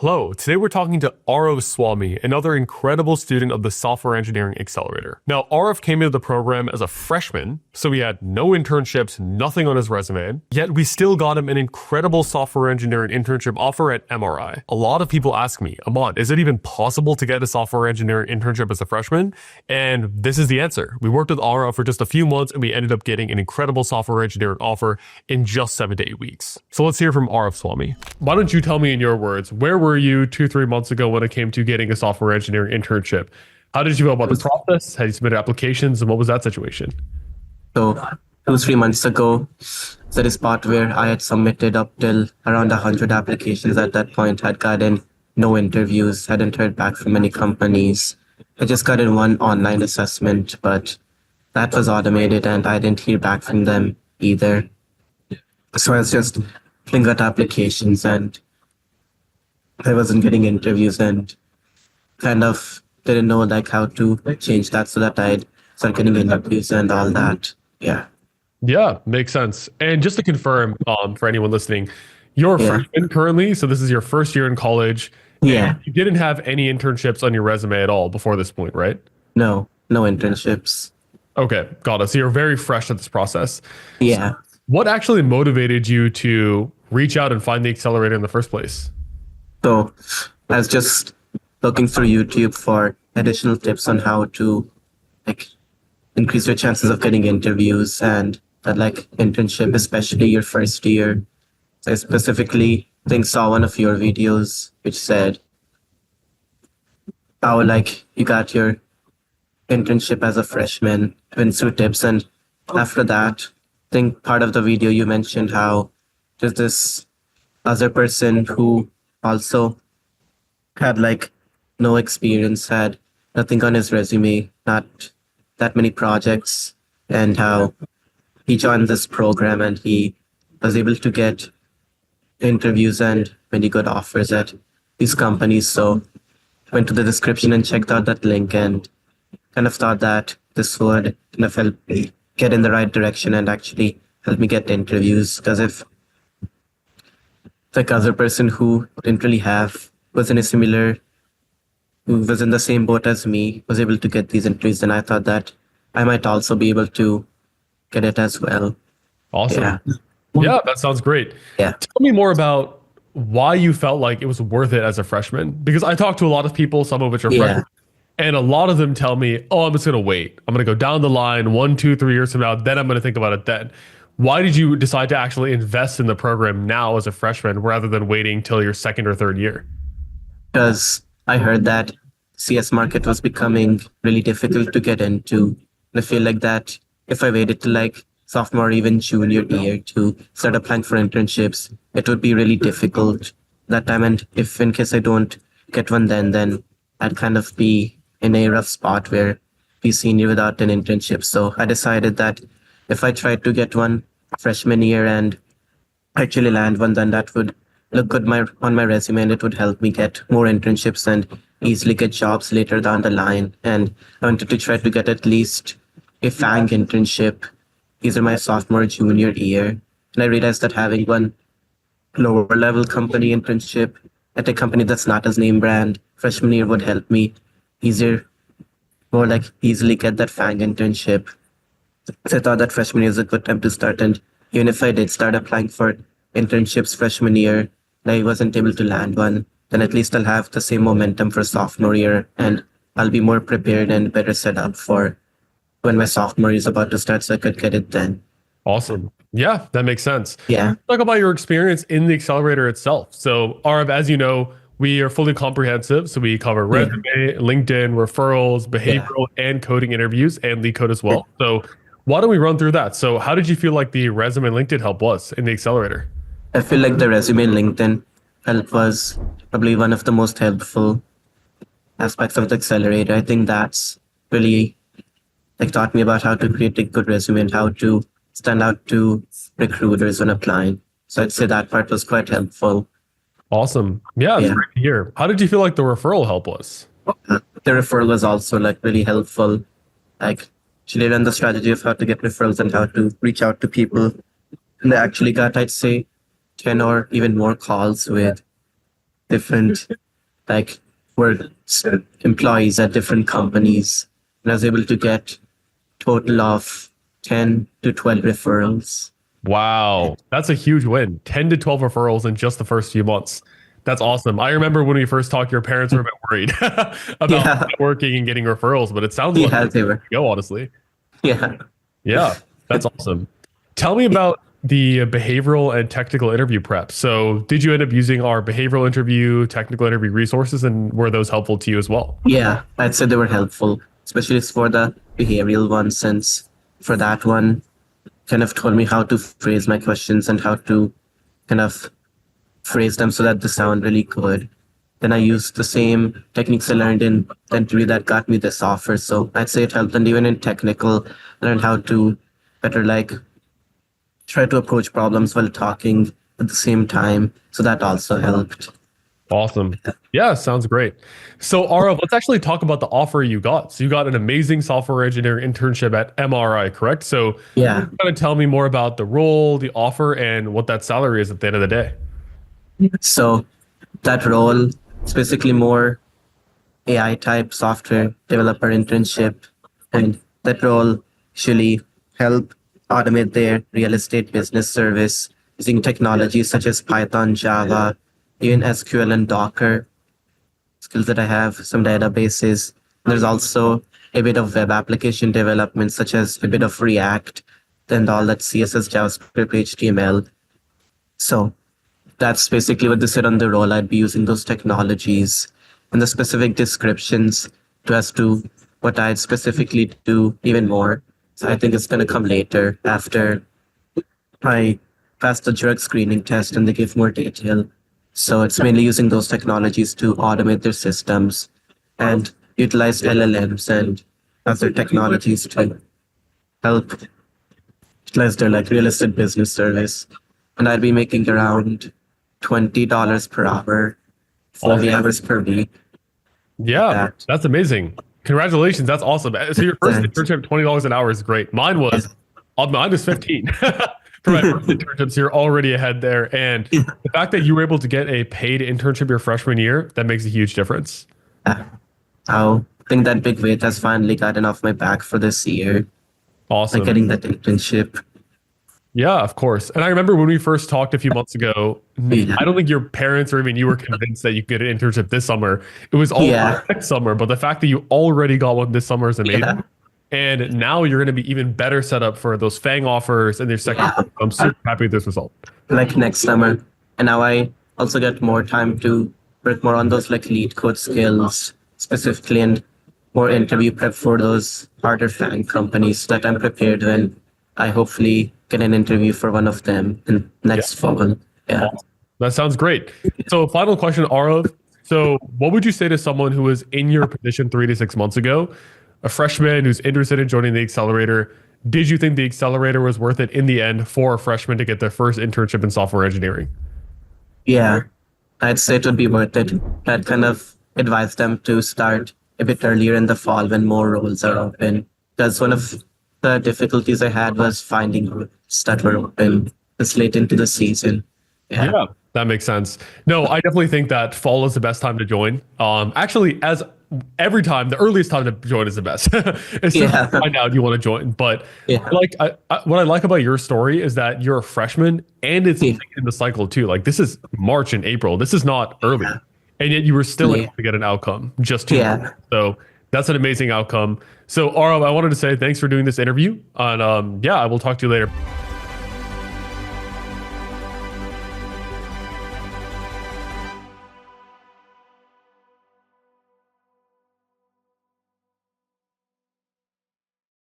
Hello, today we're talking to Arav Swami, another incredible student of the Software Engineering Accelerator. Now, Arav came into the program as a freshman, so he had no internships, nothing on his resume, yet we still got him an incredible software engineering internship offer at MRI. A lot of people ask me, Ahmad, is it even possible to get a software engineering internship as a freshman? And this is the answer. We worked with Arav for just a few months and we ended up getting an incredible software engineering offer in just 7 to 8 weeks. So let's hear from Arav Swami. Why don't you tell me in your words, where were you 2-3 months ago when it came to getting a software engineering internship? How did you go about the process? Had you submitted applications, and what was that situation? So 2-3 months ago, there is part where I had submitted up till around 100 applications at that point, had gotten no interviews, hadn't heard back from any companies. I just got in one online assessment, but that was automated and I didn't hear back from them either. So I was just filling out applications and I wasn't getting interviews and kind of didn't know like how to change that so that I'd start getting interviews and all that. Yeah. Yeah, makes sense. And just to confirm, for anyone listening, you're a freshman currently, so this is your first year in college. Yeah. You didn't have any internships on your resume at all before this point, right? No internships. Okay, got it. So you're very fresh at this process. Yeah. So what actually motivated you to reach out and find the accelerator in the first place? So I was just looking through YouTube for additional tips on how to like increase your chances of getting interviews and that like internship, especially your first year. So I specifically saw one of your videos which said how like you got your internship as a freshman, went through tips, and after that, I think part of the video you mentioned how there's this other person who also had like no experience, had nothing on his resume, not that many projects, and how he joined this program and he was able to get interviews and many good offers at these companies. So I went to the description and checked out that link and kind of thought that this would kind of help me get in the right direction and actually help me get interviews. Because if the other person who didn't really have, was in a similar, who was in the same boat as me, was able to get these interviews, then I thought that I might also be able to get it as well. Awesome. Yeah, that sounds great. Yeah. Tell me more about why you felt like it was worth it as a freshman. Because I talked to a lot of people, some of which are freshmen, and a lot of them tell me, oh, I'm just going to wait. I'm going to go down the line 1, 2, 3 years from now, then I'm going to think about it then. Why did you decide to actually invest in the program now as a freshman rather than waiting till your second or third year? Because I heard that CS market was becoming really difficult to get into. And I feel like that if I waited till like sophomore, even junior year to start applying for internships, it would be really difficult that time. And if in case I don't get one then I'd kind of be in a rough spot where be senior without an internship. So I decided that if I tried to get one freshman year and actually land one, then that would look good on my resume and it would help me get more internships and easily get jobs later down the line. And I wanted to try to get at least a FANG internship either my sophomore or junior year. And I realized that having one lower level company internship at a company that's not as name brand freshman year would help me easily get that FANG internship. So I thought that freshman year is a good time to start. And even if I did start applying for internships freshman year and I wasn't able to land one, then at least I'll have the same momentum for sophomore year and I'll be more prepared and better set up for when my sophomore year is about to start so I could get it then. Awesome. Yeah, that makes sense. Yeah. Talk about your experience in the accelerator itself. So, Arav, as you know, we are fully comprehensive. So we cover resume, LinkedIn, referrals, behavioral, and coding interviews, and lead code as well. So why don't we run through that? So how did you feel like the resume and LinkedIn help was in the accelerator? I feel like the resume and LinkedIn help was probably one of the most helpful aspects of the accelerator. I think that's really taught me about how to create a good resume and how to stand out to recruiters when applying. So I'd say that part was quite helpful. Awesome. Yeah, it's great to hear. How did you feel like the referral help was? The referral was also really helpful. She learned the strategy of how to get referrals and how to reach out to people. And I actually got, I'd say, 10 or even more calls with different, like, were employees at different companies. And I was able to get total of 10 to 12 referrals. Wow, that's a huge win. 10 to 12 referrals in just the first few months. That's awesome. I remember when we first talked, your parents were a bit worried about Yeah, networking and getting referrals, but it sounds like yeah, they were. go, honestly. Yeah. Yeah, that's awesome. Tell me about the behavioral and technical interview prep. So, did you end up using our behavioral interview, technical interview resources, and were those helpful to you as well? Yeah, I'd say they were helpful, especially for the behavioral one, since for that one, kind of told me how to phrase my questions and how to kind of phrase them so that they sound really good. Then I used the same techniques I learned in the interview that got me this offer. So I'd say it helped. And even in technical, I learned how to better like try to approach problems while talking at the same time. So that also helped. Awesome. Yeah, sounds great. So, Arav, let's actually talk about the offer you got. So, you got an amazing software engineering internship at MRI, correct? So, Yeah. kind of tell me more about the role, the offer, and what that salary is at the end of the day. So that role is basically more AI type software developer internship. And that role actually help automate their real estate business service using technologies such as Python, Java, even SQL and Docker, skills that I have, some databases. There's also a bit of web application development, such as a bit of React and all that CSS, JavaScript, HTML. So that's basically what they said on the role. I'd be using those technologies and the specific descriptions to as to what I'd specifically do even more. So I think it's going to come later after I pass the drug screening test and they give more detail. So it's mainly using those technologies to automate their systems and utilize LLMs and other technologies to help utilize their like real estate business service. And I'd be making around $20 per hour, 40 hours per week. Yeah, that's amazing. Congratulations. That's awesome. So, your first Thanks. internship, $20 an hour is great. Mine was 15 for my first internships. You're already ahead there. And the fact that you were able to get a paid internship your freshman year, that makes a huge difference. I think that big weight has finally gotten off my back for this year, Awesome. like getting that internship. Yeah, of course. And I remember when we first talked a few months ago, I don't think your parents or even you were convinced that you could get an internship this summer. It was all next summer, but the fact that you already got one this summer is amazing. Yeah. And now you're going to be even better set up for those FANG offers and their second. I'm super happy with this result. Like next summer. And now I also get more time to work more on those like lead code skills specifically and more interview prep for those harder FANG companies that I'm prepared when I hopefully get an interview for one of them in next fall. Yeah. That sounds great. So final question, Arav. So what would you say to someone who was in your position 3 to 6 months ago, a freshman who's interested in joining the accelerator? Did you think the accelerator was worth it in the end for a freshman to get their first internship in software engineering? Yeah, I'd say it would be worth it. I'd kind of advise them to start a bit earlier in the fall when more roles are open. Because one of the difficulties I had was finding roles that were open this late into the season. Yeah, that makes sense. No, I definitely think that fall is the best time to join. Actually, as every time, the earliest time to join is the best. As soon as you find out you want to join. But what I like about your story is that you're a freshman and it's in the cycle too. Like this is March and April. This is not early. And yet you were still able to get an outcome just to So that's an amazing outcome. So Arav, I wanted to say thanks for doing this interview. And I will talk to you later.